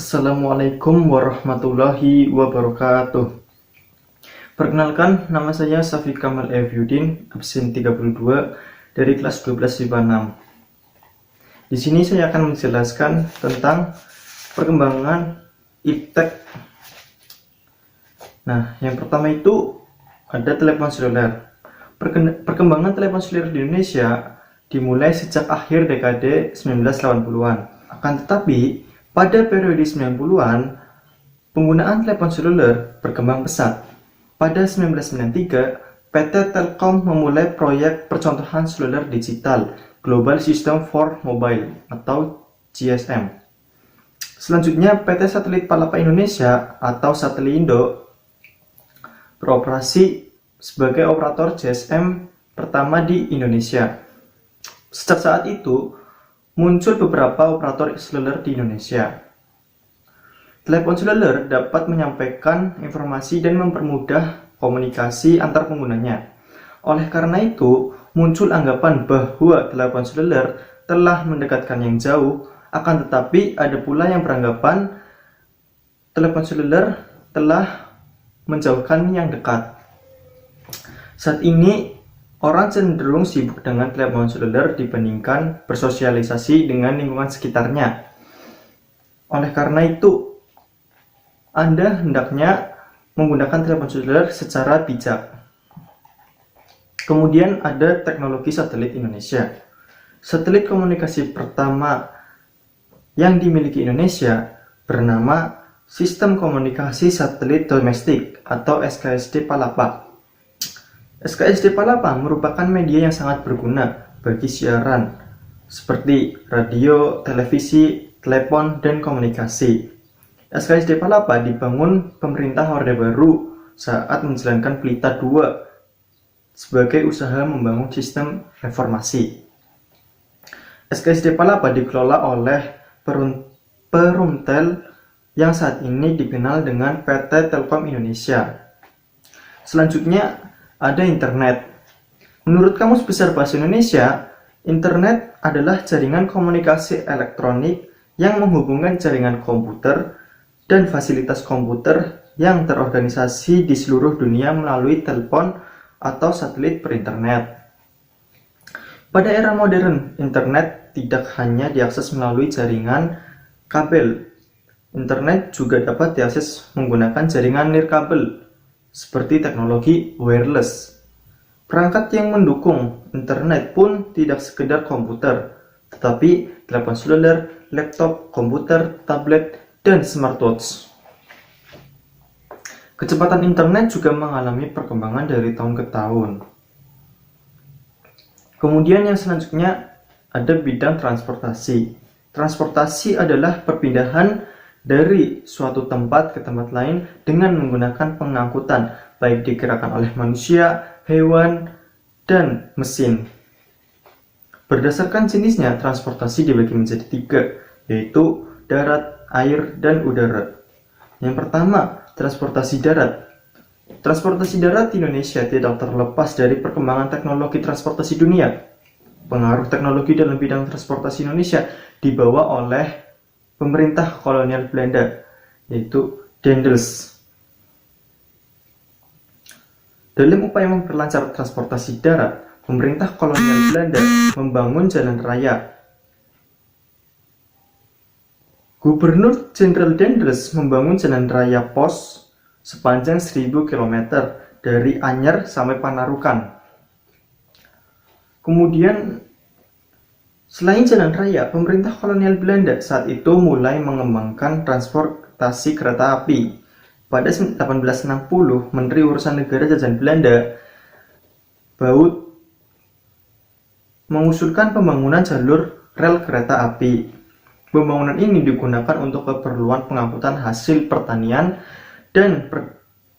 Assalamualaikum warahmatullahi wabarakatuh. Perkenalkan, nama saya Safi Kamal Evyudin, absen 32 dari kelas 12 IPA 6. Di sini saya akan menjelaskan tentang perkembangan iptek. Nah, yang pertama itu ada telepon seluler. Perkembangan telepon seluler di Indonesia dimulai sejak akhir dekade 1980-an. Akan tetapi, pada periode 90-an, penggunaan telepon seluler berkembang pesat. Pada 1993, PT Telkom memulai proyek percontohan seluler digital Global System for Mobile atau GSM. Selanjutnya, PT Satelit Palapa Indonesia atau Satelindo beroperasi sebagai operator GSM pertama di Indonesia. Sejak saat itu, muncul beberapa operator seluler di Indonesia. Telepon seluler dapat menyampaikan informasi dan mempermudah komunikasi antar penggunanya. Oleh karena itu, muncul anggapan bahwa telepon seluler telah mendekatkan yang jauh, akan tetapi ada pula yang beranggapan telepon seluler telah menjauhkan yang dekat. Saat ini, orang cenderung sibuk dengan telepon seluler dibandingkan bersosialisasi dengan lingkungan sekitarnya. Oleh karena itu, Anda hendaknya menggunakan telepon seluler secara bijak. Kemudian ada teknologi satelit Indonesia. Satelit komunikasi pertama yang dimiliki Indonesia bernama Sistem Komunikasi Satelit Domestik atau SKSD Palapa. SKSD Palapa merupakan media yang sangat berguna bagi siaran seperti radio, televisi, telepon, dan komunikasi. SKSD Palapa dibangun pemerintah Orde Baru saat menjalankan Pelita II sebagai usaha membangun sistem reformasi. SKSD Palapa dikelola oleh Perumtel yang saat ini dikenal dengan PT Telkom Indonesia. Selanjutnya, ada internet. Menurut Kamus Besar Bahasa Indonesia, internet adalah jaringan komunikasi elektronik yang menghubungkan jaringan komputer dan fasilitas komputer yang terorganisasi di seluruh dunia melalui telepon atau satelit berinternet. Pada era modern, internet tidak hanya diakses melalui jaringan kabel. Internet juga dapat diakses menggunakan jaringan nirkabel, seperti teknologi wireless. Perangkat yang mendukung internet pun tidak sekedar komputer, tetapi telepon seluler, laptop, komputer, tablet, dan smartwatch. Kecepatan internet juga mengalami perkembangan dari tahun ke tahun. Kemudian yang selanjutnya ada bidang transportasi. Transportasi adalah perpindahan dari suatu tempat ke tempat lain dengan menggunakan pengangkutan, baik digerakkan oleh manusia, hewan, dan mesin. Berdasarkan jenisnya, transportasi dibagi menjadi 3, yaitu darat, air, dan udara. Yang pertama, transportasi darat. Transportasi darat di Indonesia tidak terlepas dari perkembangan teknologi transportasi dunia. Pengaruh teknologi dalam bidang transportasi Indonesia dibawa oleh pemerintah kolonial Belanda, yaitu Daendels. Dalam upaya memperlancar transportasi darat, pemerintah kolonial Belanda membangun jalan raya. Gubernur Jenderal Daendels membangun jalan raya pos sepanjang 1000 km dari Anyer sampai Panarukan. Kemudian, selain jalan raya, pemerintah kolonial Belanda saat itu mulai mengembangkan transportasi kereta api. Pada 1860, Menteri Urusan Negara Jajahan Belanda, Baut, mengusulkan pembangunan jalur rel kereta api. Pembangunan ini digunakan untuk keperluan pengangkutan hasil pertanian dan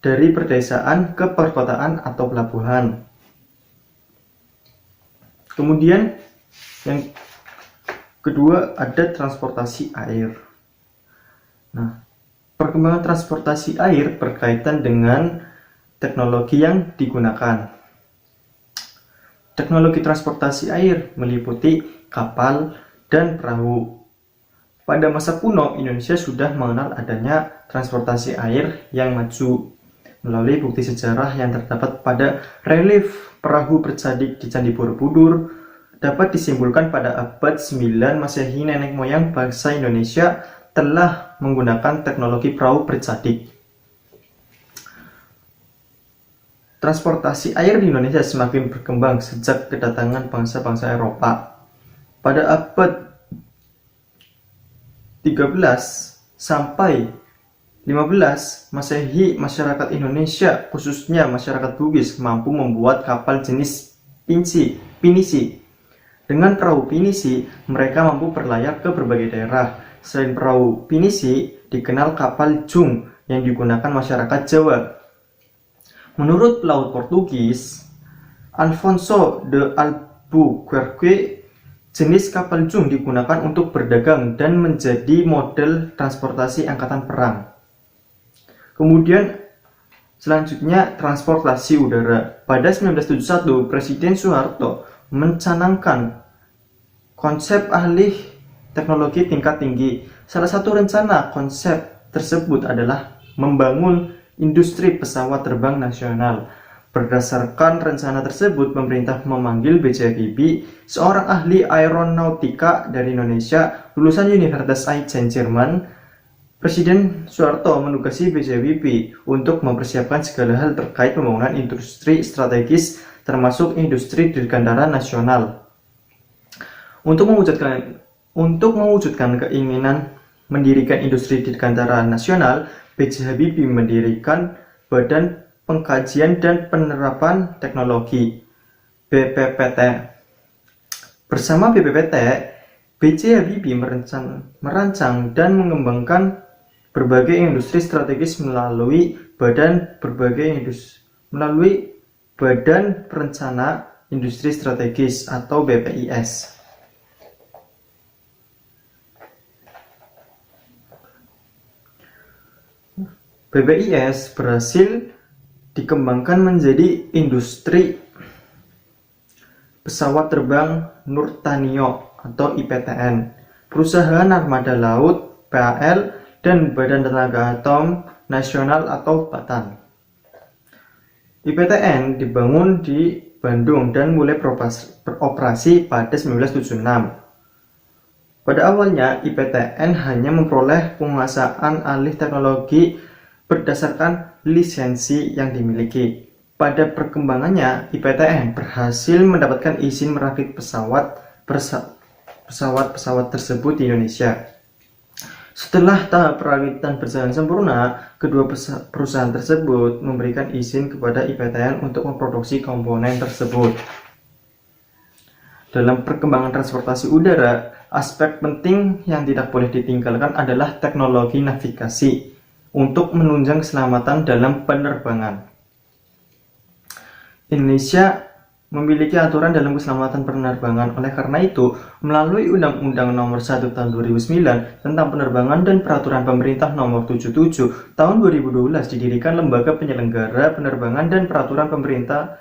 dari perdesaan ke perkotaan atau pelabuhan. Kemudian, yang kedua ada transportasi air. Nah, perkembangan transportasi air berkaitan dengan teknologi yang digunakan. Teknologi transportasi air meliputi kapal dan perahu. pada masa kuno, Indonesia sudah mengenal adanya transportasi air yang maju melalui bukti sejarah yang terdapat pada relief perahu bercadik di Candi Borobudur. Dapat disimpulkan pada abad 9 Masehi nenek moyang bangsa Indonesia telah menggunakan teknologi perahu bercadik. Transportasi air di Indonesia semakin berkembang sejak kedatangan bangsa-bangsa Eropa. Pada abad 13 sampai 15 Masehi, masyarakat Indonesia, khususnya masyarakat Bugis, mampu membuat kapal jenis pinisi. Dengan perahu pinisi, mereka mampu berlayar ke berbagai daerah. Selain perahu pinisi, dikenal kapal jung yang digunakan masyarakat Jawa. Menurut pelaut Portugis, Alfonso de Albuquerque, jenis kapal jung digunakan untuk berdagang dan menjadi model transportasi angkatan perang. Kemudian selanjutnya transportasi udara. Pada 1971, Presiden Soeharto mencanangkan konsep alih teknologi tingkat tinggi. Salah satu rencana konsep tersebut adalah membangun industri pesawat terbang nasional. Berdasarkan rencana tersebut, pemerintah memanggil B.J. Habibie, seorang ahli aeronautika dari Indonesia, lulusan Universitas Aachen, Jerman. Presiden Soeharto menugasi B.J. Habibie untuk mempersiapkan segala hal terkait pembangunan industri strategis, termasuk industri dirgantara nasional. Untuk mewujudkan keinginan mendirikan industri dirgantara nasional, B.J. Habibie mendirikan Badan Pengkajian dan Penerapan Teknologi (BPPT). Bersama BPPT, B.J. Habibie merancang dan mengembangkan berbagai industri strategis melalui Badan Perencana Industri Strategis atau BPIS. BPIS berhasil dikembangkan menjadi industri pesawat terbang Nurtanio atau IPTN, perusahaan armada laut PAL, dan Badan Tenaga Atom Nasional atau BATAN. IPTN dibangun di Bandung dan mulai beroperasi pada 1976. Pada awalnya, IPTN hanya memperoleh penguasaan alih teknologi berdasarkan lisensi yang dimiliki. Pada perkembangannya, IPTN berhasil mendapatkan izin merakit pesawat tersebut di Indonesia. Setelah tahap perakitan berjalan sempurna, kedua perusahaan tersebut memberikan izin kepada IPTN untuk memproduksi komponen tersebut. Dalam perkembangan transportasi udara, aspek penting yang tidak boleh ditinggalkan adalah teknologi navigasi untuk menunjang keselamatan dalam penerbangan. Indonesia memiliki aturan dalam keselamatan penerbangan. Oleh karena itu, melalui Undang-Undang Nomor 1 Tahun 2009 tentang Penerbangan dan Peraturan Pemerintah Nomor 77 Tahun 2012 didirikan Lembaga Penyelenggara Penerbangan dan Peraturan Pemerintah,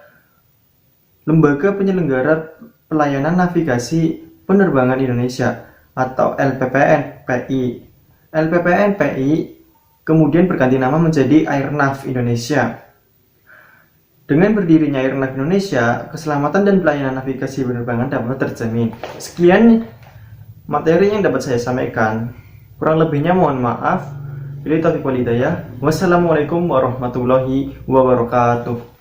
Lembaga Penyelenggara Pelayanan Navigasi Penerbangan Indonesia atau LPPNPI. LPPNPI kemudian berganti nama menjadi Airnav Indonesia. Dengan berdirinya Airnav Indonesia, keselamatan dan pelayanan navigasi penerbangan dapat terjamin. Sekian materi yang dapat saya sampaikan. Kurang lebihnya mohon maaf. Wassalamualaikum warahmatullahi wabarakatuh.